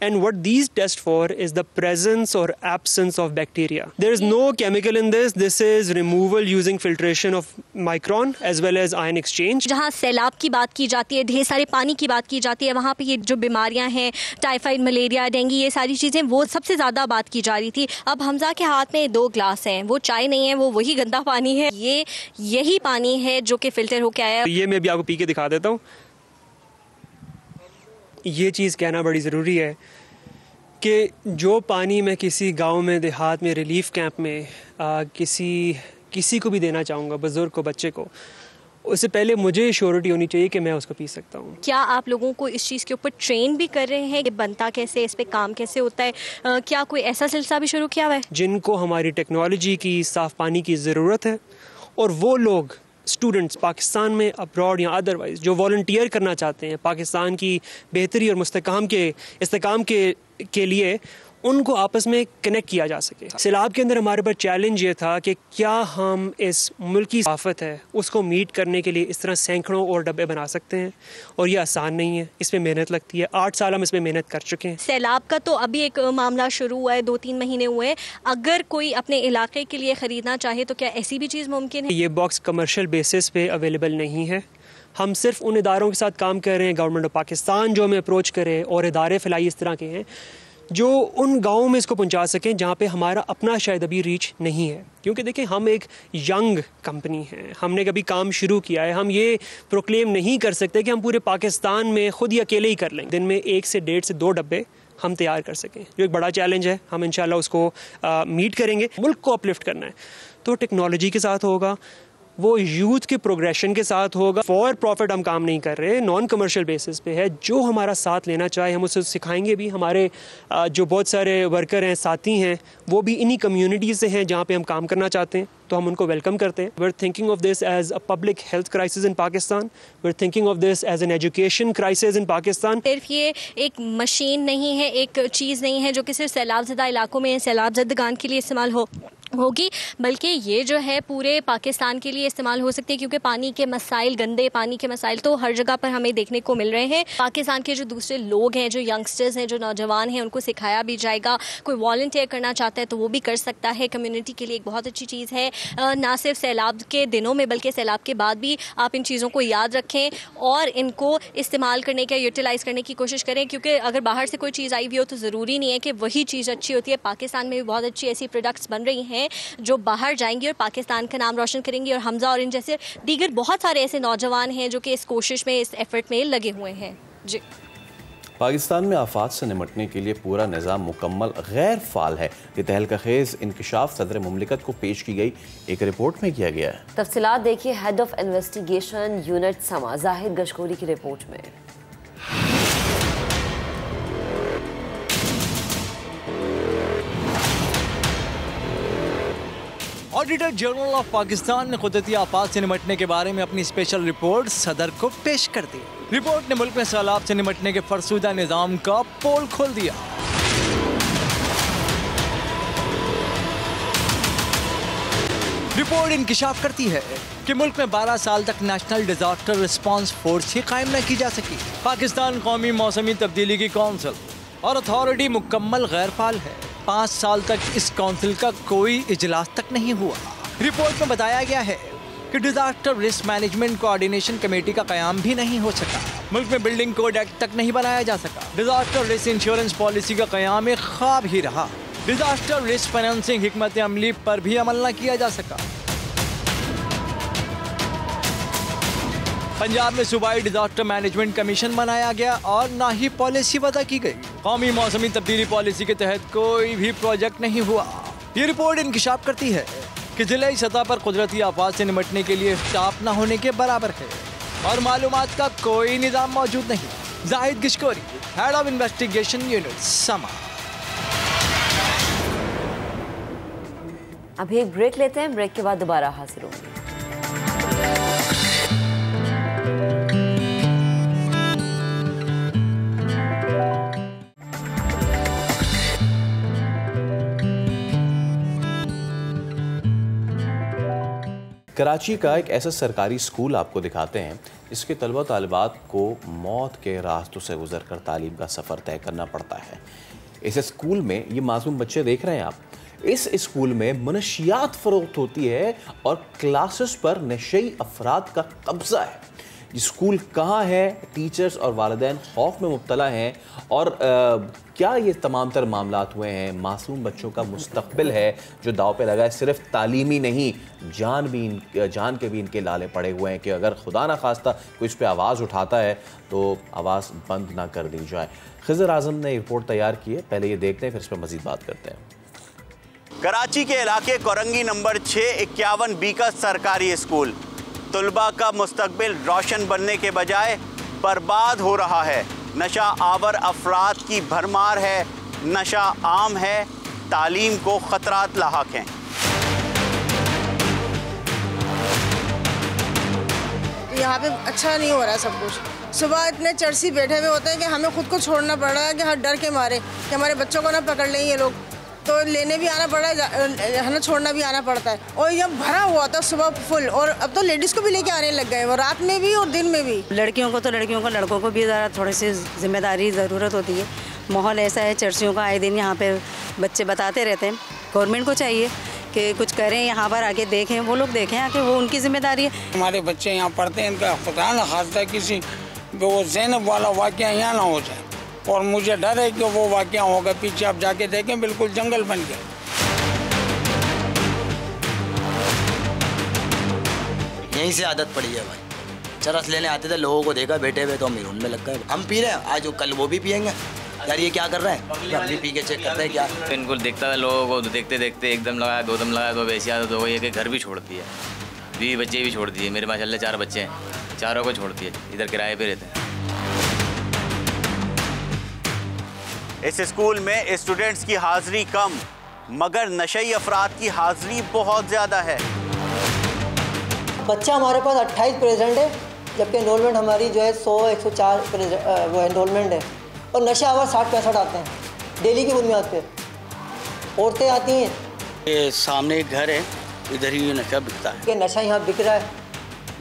And what these test for is the presence or absence of bacteria. There is no chemical in this. This is removal using filtration of micron as well as ion exchange. जहाँ सैलाब की बात की जाती है, ढेर सारे पानी की बात की जाती है, वहाँ पे ये जो बीमारियाँ हैं, टाइफाइड, मलेरिया, डेंगू, ये सारी चीज़ें वो सबसे ज़्यादा बात की जा रही थी। अब हमजा के हाथ में 2 ग्लास हैं, वो चाय नहीं है, वो वही गंदा पानी है। ये यही पानी है जो कि फिल्टर होके आया। ये मैं भी आपको पी के दिखा देता हूँ। ये चीज़ कहना बड़ी ज़रूरी है कि जो पानी मैं किसी गांव में, देहात में, रिलीफ कैंप में किसी को भी देना चाहूँगा, बुज़ुर्ग को, बच्चे को, उससे पहले मुझे श्योरिटी होनी चाहिए कि मैं उसको पी सकता हूँ। क्या आप लोगों को इस चीज़ के ऊपर ट्रेन भी कर रहे हैं कि बनता कैसे, इस पे काम कैसे होता है? क्या कोई ऐसा सिलसिला भी शुरू किया हुआ है? जिनको हमारी टेक्नोलॉजी की, साफ़ पानी की ज़रूरत है और वो लोग स्टूडेंट्स पाकिस्तान में, अब्रॉड या अदरवाइज जो वॉलंटियर करना चाहते हैं पाकिस्तान की बेहतरी और इस्तेकाम के लिए, उनको आपस में कनेक्ट किया जा सके। सैलाब के अंदर हमारे पास चैलेंज ये था कि क्या हम इस मुल्क की आफत है उसको मीट करने के लिए इस तरह सैकड़ों और डब्बे बना सकते हैं, और ये आसान नहीं है, इसमें मेहनत लगती है। 8 साल हम इसमें मेहनत कर चुके हैं। सैलाब का तो अभी एक मामला शुरू हुआ है, 2-3 महीने हुए हैं। अगर कोई अपने इलाके के लिए ख़रीदना चाहे तो क्या ऐसी भी चीज़ मुमकिन है? ये बॉक्स कमर्शियल बेसिस पे अवेलेबल नहीं है। हम सिर्फ उन इदारों के साथ काम कर रहे हैं, गवर्नमेंट ऑफ पाकिस्तान जो हमें अप्रोच करे और इदारे फैलाई इस तरह के हैं जो उन गाँवों में इसको पहुंचा सकें जहाँ पे हमारा अपना शायद अभी रीच नहीं है। क्योंकि देखें, हम एक यंग कंपनी हैं, हमने कभी काम शुरू किया है। हम ये प्रोक्लेम नहीं कर सकते कि हम पूरे पाकिस्तान में खुद ही अकेले ही कर लेंगे। दिन में 1 से 1.5 से 2 डब्बे हम तैयार कर सकें, जो एक बड़ा चैलेंज है। हम इंशाल्लाह उसको मीट करेंगे। मुल्क को अपलिफ्ट करना है तो टेक्नोलॉजी के साथ होगा, वो यूथ के प्रोग्रेशन के साथ होगा। फॉर प्रॉफिट हम काम नहीं कर रहे, नॉन कमर्शियल बेसिस पे है। जो हमारा साथ लेना चाहे हम उससे सिखाएंगे भी। हमारे जो बहुत सारे वर्कर हैं, साथी हैं, वो भी इन्हीं कम्युनिटी से हैं जहाँ पे हम काम करना चाहते हैं। तो हम उनको वेलकम करते हैं। We are thinking of this as a public health crisis in Pakistan, we are thinking of this as an education crisis in Pakistan. सिर्फ ये एक मशीन नहीं है, एक चीज़ नहीं है जो कि सिर्फ सैलाब ज़दा इलाकों में सैलाब ज़दगान के लिए इस्तेमाल होगी, बल्कि ये जो है पूरे पाकिस्तान के लिए इस्तेमाल हो सकती है, क्योंकि पानी के मसाइल, गंदे पानी के मसाइल तो हर जगह पर हमें देखने को मिल रहे हैं। पाकिस्तान के जो दूसरे लोग हैं, जो यंगस्टर्स हैं, जो नौजवान हैं, उनको सिखाया भी जाएगा। कोई वॉलंटियर करना चाहता है तो वो भी कर सकता है। कम्युनिटी के लिए एक बहुत अच्छी चीज़ है। ना सिर्फ सैलाब के दिनों में बल्कि सैलाब के बाद भी आप इन चीज़ों को याद रखें और इनको इस्तेमाल करने का, यूटिलाइज़ करने की कोशिश करें, क्योंकि अगर बाहर से कोई चीज़ आई हुई हो तो ज़रूरी नहीं है कि वही चीज़ अच्छी होती है। पाकिस्तान में भी बहुत अच्छी ऐसी प्रोडक्ट्स बन रही हैं जो बाहर जाएंगी और पाकिस्तान का नाम रोशन करेंगी। और हमजा और इन जैसे दीगर बहुत सारे ऐसे नौजवान हैं जो कि इस कोशिश में, इस एफर्ट में लगे हुए हैं। जी, पाकिस्तान में आफात से निपटने के लिए पूरा निज़ाम मुकम्मल गैर फाल है। ये तहलका-खेज़ इंकशाफ सदर मुमलिकत को पेश की गई एक रिपोर्ट में किया गया है। तफसीलात देखिए हेड ऑफ इन्वेस्टिगेशन यूनिट समा जाहिर गशकोरी की रिपोर्ट में। ऑडिटर जनरल ऑफ पाकिस्तान ने कुदरती आफात से निपटने के बारे में अपनी स्पेशल रिपोर्ट सदर को पेश कर दी। रिपोर्ट ने मुल्क में सैलाब से निपटने के फरसूदा निज़ाम का पोल खोल दिया। रिपोर्ट इंकिशाफ करती है कि मुल्क में 12 साल तक नेशनल डिजास्टर रिस्पांस फोर्स ही कायम न की जा सकी। पाकिस्तान कौमी मौसमी तब्दीली की काउंसिल और अथॉरिटी मुकम्मल गैर फाल है। 5 साल तक इस काउंसिल का कोई इजलास तक नहीं हुआ। रिपोर्ट में बताया गया है कि disaster risk management coordination committee का कयाम भी नहीं हो सका। मुल्क में बिल्डिंग कोड एक्ट तक नहीं बनाया जा सका। डिजास्टर रिस्क इंश्योरेंस पॉलिसी का कयाम एक ख्वाब ही रहा। डिजास्टर रिस्क फाइनेंसिंग हिकमत अमली पर भी अमल न किया जा सका। पंजाब में सूबाई डिजास्टर मैनेजमेंट कमीशन बनाया गया और ना ही पॉलिसी वज़ा की गई। कौमी मौसमी तब्दीली पॉलिसी के तहत कोई भी प्रोजेक्ट नहीं हुआ। ये रिपोर्ट इंकिशाफ करती है कि जिलाई सतह पर कुदरती आफात से निपटने के लिए स्टाफ न होने के बराबर है और मालूमात का कोई निज़ाम मौजूद नहीं। Zahid Gashkori, head of investigation unit Samaa. अभी एक ब्रेक लेते हैं, ब्रेक के बाद दोबारा हाजिर होंगे। कराची का एक ऐसा सरकारी स्कूल आपको दिखाते हैं जिसके तलबा तालिबात को मौत के रास्तों से गुजर कर तालीम का सफ़र तय करना पड़ता है। इस स्कूल में ये मासूम बच्चे देख रहे हैं आप, इस स्कूल में मनशियात फ़रोख्त होती है और क्लासेस पर नशई अफराद का कब्ज़ा है। ये स्कूल कहाँ है, टीचर्स और वालिदैन खौफ में मुब्तला हैं और क्या ये तमाम तर मामलात हुए हैं। मासूम बच्चों का मुस्तकबिल है जो दाव पे लगा है। सिर्फ तालीमी नहीं, जान के भी इनके लाले पड़े हुए हैं कि अगर खुदा ना खास्ता कोई इस पर आवाज़ उठाता है तो आवाज़ बंद ना कर दी जाए। खिज़र आज़म ने रिपोर्ट तैयार की है, पहले ये देखते हैं फिर इस पर मज़ीद बात करते हैं। कराची के इलाके कोरंगी नंबर 651B का सरकारी स्कूल तलबा का मुस्तकबिल रोशन बनने के बजाय बर्बाद हो रहा है। नशा आवर अफराद की भरमार है, नशा आम है, तालीम को ख़तरात लाहक हैं। यहाँ पे अच्छा नहीं हो रहा सब कुछ। सुबह इतने चर्सी बैठे हुए होते हैं कि हमें खुद को छोड़ना पड़ रहा है कि हर डर के मारे कि हमारे बच्चों को ना पकड़ लें ये लोग, तो लेने भी आना पड़ रहा है, हमें छोड़ना भी आना पड़ता है। और जब भरा हुआ था सुबह फुल, और अब तो लेडीज़ को भी लेके आने लग गए, और रात में भी और दिन में भी। लड़कियों को तो लड़कियों को, लड़कों को भी ज़रा थोड़ी सी जिम्मेदारी ज़रूरत होती है। माहौल ऐसा है चर्चियों का, आए दिन यहाँ पे बच्चे बताते रहते हैं। गवर्नमेंट को चाहिए कि कुछ करें, यहाँ पर आके देखें, वो लोग देखें आके, वो उनकी जिम्मेदारी है। हमारे बच्चे यहाँ पढ़ते हैं, इनका खुदा न खास्ता किसी वो ज़ैनब वाला वाक़या यहाँ ना हो जाए, और मुझे डर है कि वो वाक़या होगा। पीछे आप जाके देखें, बिल्कुल जंगल बन गया। यहीं से आदत पड़ी है भाई। चरस लेने आते थे, लोगों को देखा बैठे हुए तो हम में लग गए। हम पी रहे हैं आज, कल वो भी पियेंगे। यार ये क्या कर रहे हैं, हम भी पी के चेक करते हैं क्या। बिल्कुल देखता था लोगों को, देखते देखते एकदम लगाया, दो दम लगाया तो वैसी आदत हो गई है कि घर भी छोड़ दिया, बीवी बच्चे भी छोड़ दिए। मेरे माशाल्लाह 4 बच्चे हैं, चारों को छोड़ दिए, इधर किराए पे रहते हैं। इस स्कूल में स्टूडेंट्स की हाज़िरी कम मगर नशई अफराद की हाज़िरी बहुत ज़्यादा है। बच्चा हमारे पास 28 प्रेजेंट है, जबकि एनरोलमेंट हमारी जो है 100-104 वो एनरोलमेंट है। और नशे आवर 60-65 आते हैं डेली की बुनियाद पे। औरतें आती हैं, ये सामने एक घर है, इधर ही नशा बिकता है। कि नशा यहाँ बिक रहा है।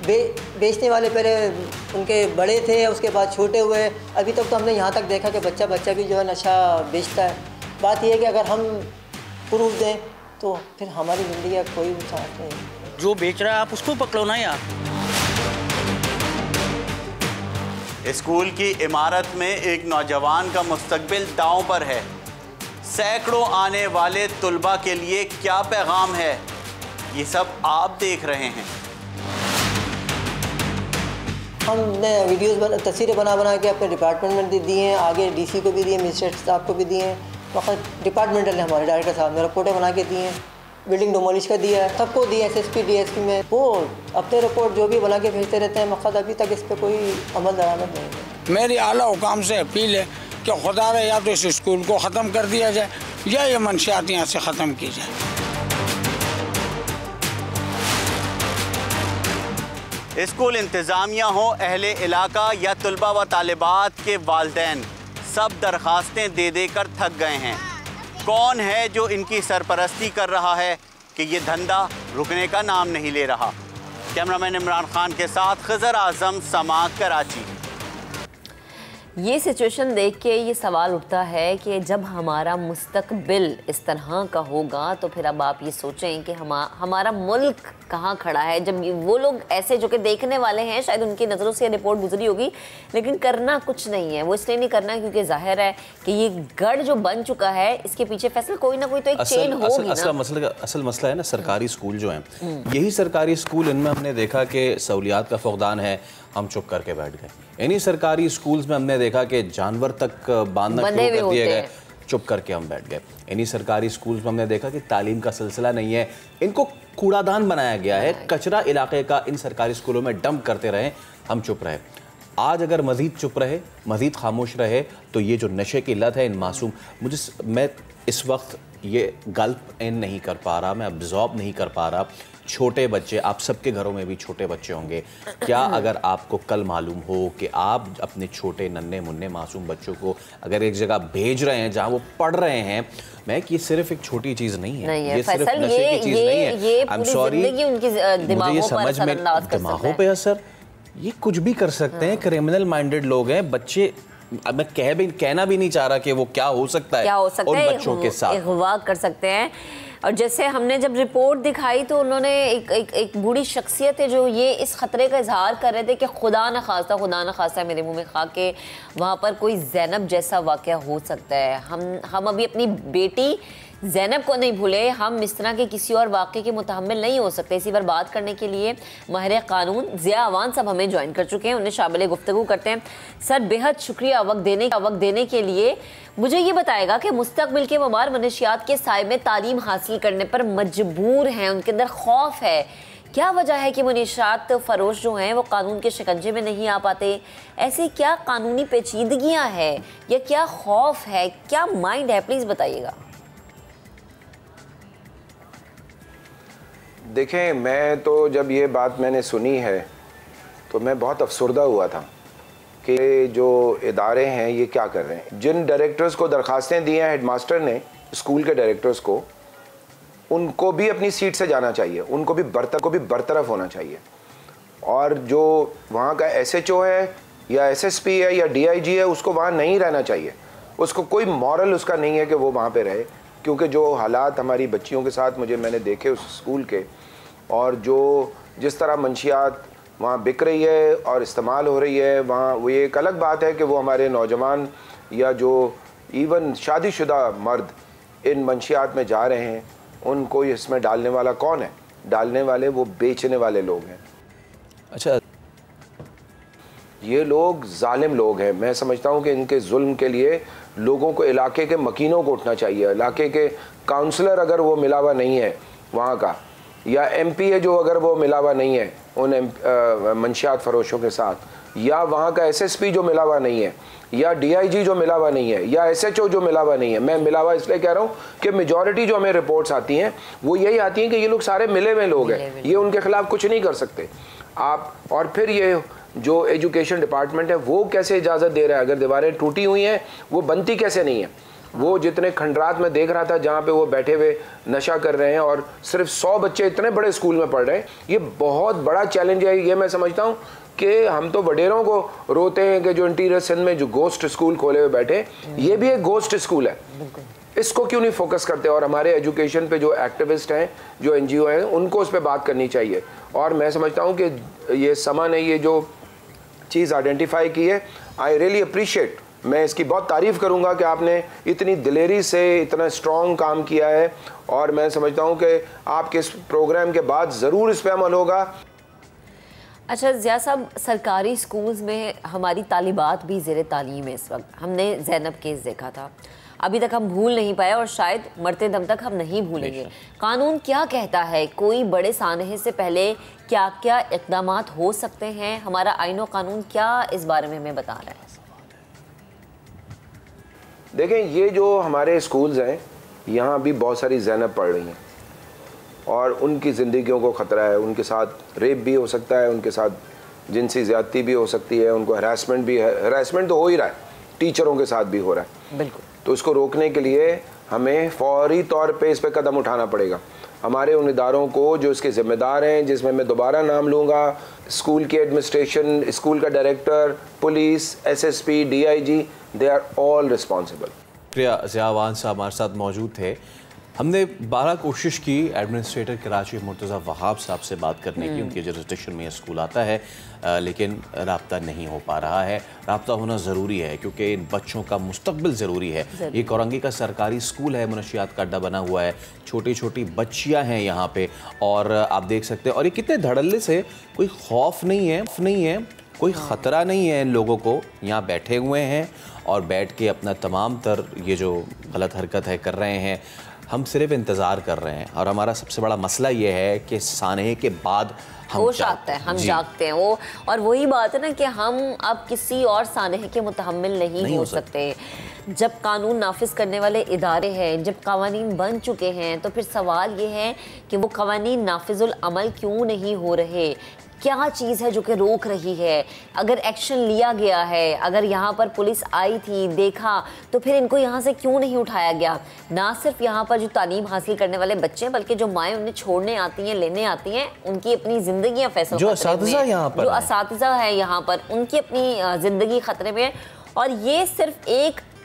बेचने वाले पहले उनके बड़े थे, उसके बाद छोटे हुए। अभी तक तो हमने यहाँ तक देखा कि बच्चा भी जो है नशा बेचता है। बात यह है कि अगर हम प्रूफ दें तो फिर हमारी ज़िंदगी का कोई चांस नहीं। जो बेच रहा है आप उसको पकड़ो ना यार। स्कूल की इमारत में एक नौजवान का मुस्तकबिल दांव पर है। सैकड़ों आने वाले तुलबा के लिए क्या पैगाम है, ये सब आप देख रहे हैं। हमने वीडियोस तस्वीरें बना के अपने डिपार्टमेंट में दी हैं, आगे डीसी को भी दिए, मजिस्ट्रेट साहब को भी दिए हैं। वक्त डिपार्टमेंटल है हमारे डायरेक्टर साहब ने रिपोर्टें बना के दी हैं, बिल्डिंग डिमोलिश का दिया है, सबको दिया है। SSP DSP में वो अपने रिपोर्ट जो भी बना के भेजते रहते हैं। मकसद अभी तक इस पर कोई अमल दरामद नहीं है। मेरी आला हुकाम से अपील है कि खुदा रहा या तो इस स्कूल को ख़त्म कर दिया जाए या ये मंशियात यहाँ से ख़त्म की जाए। स्कूल इंतज़ामिया हो, अहले इलाका या तुलबा व तालिबात के वालिदैन, सब दरख्वास्तें दे देकर थक गए हैं। कौन है जो इनकी सरपरस्ती कर रहा है कि ये धंधा रुकने का नाम नहीं ले रहा। कैमरामैन इमरान खान के साथ खिज़र आज़म, समा, कराची। ये सिचुएशन देख के ये सवाल उठता है कि जब हमारा मुस्तकबिल इस तरह का होगा तो फिर अब आप ये सोचें कि हमारा मुल्क कहाँ खड़ा है। जब वो लोग ऐसे जो कि देखने वाले हैं, शायद उनकी नज़रों से रिपोर्ट गुजरी होगी, लेकिन करना कुछ नहीं है। वो इसलिए नहीं करना क्योंकि जाहिर है कि ये गढ़ जो बन चुका है, इसके पीछे फैसला कोई ना कोई तो एक चेन होगी ना। असल मसला है ना सरकारी स्कूल जो हैं, यही सरकारी स्कूल, इनमें हमने देखा कि सहूलियात का फुकदान है, हम चुप करके बैठ गए। इन्हीं सरकारी स्कूल्स में हमने देखा कि जानवर तक बांधना शुरू कर दिए गए, चुप करके हम बैठ गए। इन्हीं सरकारी स्कूल्स में हमने देखा कि तालीम का सिलसिला नहीं है, इनको कूड़ादान बनाया गया है, कचरा इलाके का इन सरकारी स्कूलों में डंप करते रहे, हम चुप रहे। आज अगर मज़ीद चुप रहे, मज़ीद खामोश रहे, तो ये जो नशे की लत है इन मासूम, मैं इस वक्त ये गल्प इन नहीं कर पा रहा, मैं अब्जॉर्ब नहीं कर पा रहा। छोटे बच्चे, आप सबके घरों में भी छोटे बच्चे होंगे, क्या अगर आपको कल मालूम हो कि आप अपने छोटे नन्हे मुन्ने मासूम बच्चों को अगर एक जगह भेज रहे हैं जहां वो पढ़ रहे हैं, मैं कि ये सिर्फ एक छोटी चीज़ नहीं है, ये सिर्फ नशे की चीज़ नहीं है। आई एम सॉरी, मुझे ये समझ में, दिमागों पे असर, ये कुछ भी कर सकते हैं। क्रिमिनल माइंडेड लोग हैं बच्चे। अब मैं कहना भी नहीं चाह रहा कि वो क्या हो सकता है उन बच्चों के साथ, अगवा कर सकते हैं। और जैसे हमने जब रिपोर्ट दिखाई तो उन्होंने एक बूढ़ी शख्सियत है जो ये इस ख़तरे का इजहार कर रहे थे कि खुदा न खास्ता मेरे मुंह में खा के वहाँ पर कोई ज़ैनब जैसा वाक़या हो सकता है। हम अभी अपनी बेटी ज़ैनब को नहीं भूले, हम इस तरह के किसी और वाक़े के मुतहम्मिल नहीं हो सकते। इसी पर बात करने के लिए माहिर क़ानून ज़िया अवान साहब हमें ज्वाइन कर चुके हैं, उन्हें शामिल गुफ्तगू करते हैं। सर, बेहद शुक्रिया वक्त देने के लिए। मुझे ये बताएगा कि मुस्तकबिल के ममार मनशियात के साए में तालीम हासिल करने पर मजबूर हैं, उनके अंदर खौफ है, क्या वजह है कि मनशियात फ़रोश जो हैं वो कानून के शिकंजे में नहीं आ पाते? ऐसी क्या कानूनी पेचीदगियाँ हैं या क्या खौफ है, क्या माइंड है, प्लीज़ बताइएगा। देखें, मैं तो जब ये बात मैंने सुनी है तो मैं बहुत अफसरदा हुआ था कि जो इदारे हैं ये क्या कर रहे हैं। जिन डायरेक्टर्स को दरखास्तें दी हैं हेडमास्टर ने, स्कूल के डायरेक्टर्स को, उनको भी अपनी सीट से जाना चाहिए, उनको भी बरतरफ होना चाहिए। और जो वहाँ का SHO है या SSP है या DIG है, उसको वहाँ नहीं रहना चाहिए, उसको कोई मॉरल उसका नहीं है कि वो वहाँ पे रहे। क्योंकि जो हालात हमारी बच्चियों के साथ मैंने देखे उस स्कूल के, और जो जिस तरह मंशियात वहाँ बिक रही है और इस्तेमाल हो रही है वहाँ, वो ये एक अलग बात है कि वो हमारे नौजवान या जो इवन शादीशुदा मर्द इन मंशियात में जा रहे हैं, उनको इसमें डालने वाला कौन है? डालने वाले वो बेचने वाले लोग हैं। अच्छा, ये लोग जालिम लोग हैं। मैं समझता हूँ कि इनके जुल्म के लिए लोगों को, इलाके के मकीनों को उठना चाहिए। इलाके के काउंसलर अगर वो मिलावा नहीं है वहाँ का, या MP है जो अगर वो मिलावा नहीं है उन मंशियात फरोशों के साथ, या वहाँ का SSP जो मिला हुआ नहीं है, या DIG जो मिला हुआ नहीं है, या SHO जो मिला हुआ नहीं है। मैं मिला हुआ इसलिए कह रहा हूँ कि मेजॉरिटी जो हमें रिपोर्ट्स आती हैं वो यही आती हैं कि ये लोग सारे मिले हुए लोग हैं, ये उनके खिलाफ कुछ नहीं कर सकते आप। और फिर ये जो एजुकेशन डिपार्टमेंट है वो कैसे इजाज़त दे रहा है? अगर दीवारें टूटी हुई हैं वो बनती कैसे नहीं है? वो जितने खंडरात में देख रहा था जहाँ पे वो बैठे हुए नशा कर रहे हैं और सिर्फ 100 बच्चे इतने बड़े स्कूल में पढ़ रहे हैं, ये बहुत बड़ा चैलेंज है। ये मैं समझता हूँ कि हम तो वडेरों को रोते हैं कि जो इंटीरियर सिंध में जो गोस्ट स्कूल खोले हुए बैठे, ये भी एक गोस्ट स्कूल है, इसको क्यों नहीं फोकस करते? और हमारे एजुकेशन पे जो एक्टिविस्ट हैं, जो NGO हैं, उनको उस पर बात करनी चाहिए। और मैं समझता हूँ कि ये समा ने ये जो चीज़ आइडेंटिफाई की है, आई रियली अप्रिशिएट, मैं इसकी बहुत तारीफ़ करूंगा कि आपने इतनी दिलेरी से इतना स्ट्रॉन्ग काम किया है। और मैं समझता हूं कि आपके इस प्रोग्राम के बाद ज़रूर इस पर अमल होगा। अच्छा ज़िया साहब, सरकारी स्कूल्स में हमारी तालिबात भी ज़ेर तालीम है इस वक्त। हमने ज़ैनब केस देखा था, अभी तक हम भूल नहीं पाए और शायद मरते दम तक हम नहीं भूलेंगे। कानून क्या कहता है? कोई बड़े सानहे से पहले क्या क्या इक़दामात हो सकते हैं? हमारा आईन व कानून क्या इस बारे में हमें बता रहा है? देखें, ये जो हमारे स्कूल्स हैं, यहाँ भी बहुत सारी ज़ैनब पढ़ रही हैं और उनकी ज़िंदगियों को ख़तरा है। उनके साथ रेप भी हो सकता है, उनके साथ जिनसी ज़्यादती भी हो सकती है, उनको हरासमेंट भी है। हरासमेंट तो हो ही रहा है, टीचरों के साथ भी हो रहा है। बिल्कुल। तो इसको रोकने के लिए हमें फौरी तौर पे इस पर कदम उठाना पड़ेगा। हमारे उन इदारों को जो इसके ज़िम्मेदार हैं, जिसमें मैं दोबारा नाम लूँगा, स्कूल की एडमिनिस्ट्रेशन, स्कूल का director, police, SSP, DIG, they are all responsible. Priya Ziyawan साहब हमारे साथ मौजूद थे। हमने 12 कोशिश की एडमिनिस्ट्रेटर कराची मुर्तज़ा वहाब साहब से बात करने की, उनके जुरिस्डिक्शन में ये स्कूल आता है, लेकिन रब्ता नहीं हो पा रहा है। रब्ता होना ज़रूरी है क्योंकि इन बच्चों का मुस्तकबिल ज़रूरी है। ये कोरंगी का सरकारी स्कूल है, मनशियात का अड्डा बना हुआ है, छोटी छोटी बच्चियाँ हैं यहाँ पे और आप देख सकते हैं। और ये कितने धड़ल्ले से, कोई खौफ नहीं है, कोई ख़तरा नहीं है इन लोगों को। यहाँ बैठे हुए हैं और बैठ के अपना तमाम तर ये जो गलत हरकत है कर रहे हैं। हम सिर्फ इंतज़ार कर रहे हैं और हमारा सबसे बड़ा मसला ये है कि सानहे के बाद होश आता है, हम जागते हैं। वो और वही बात है ना कि हम अब किसी और सानहे के मुतहम्मिल नहीं हो सकते। जब कानून नाफिज करने वाले इदारे हैं, जब कवानीन बन चुके हैं, तो फिर सवाल ये है कि वो कवानीन नाफिजुल अमल क्यों नहीं हो रहे? क्या चीज़ है जो कि रोक रही है? अगर एक्शन लिया गया है, अगर यहाँ पर पुलिस आई थी, देखा, तो फिर इनको यहाँ से क्यों नहीं उठाया गया? ना सिर्फ यहाँ पर जो तालीम हासिल करने वाले बच्चे, बल्कि जो माएँ उन्हें छोड़ने आती हैं, लेने आती हैं, उनकी अपनी ज़िंदगियाँ फैसला, जो असातिज़ा है यहाँ पर, उनकी अपनी ज़िंदगी ख़तरे में है। और ये सिर्फ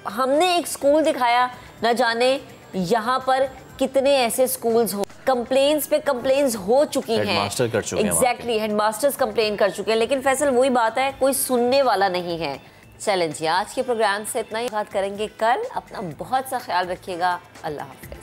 हमने एक स्कूल दिखाया, न जाने यहाँ पर कितने ऐसे स्कूल्स हो। कंप्लेंट्स पे कंप्लेंट्स हो चुकी हैं, हेडमास्टर कर चुके हैं, एग्जैक्टली हेडमास्टर्स कंप्लेन कर चुके हैं, लेकिन फैसल वही बात है, कोई सुनने वाला नहीं है। चलें जी, आज के प्रोग्राम से इतना ही बात करेंगे कल। अपना बहुत सा ख्याल रखिएगा। अल्लाह हाफ़िज़।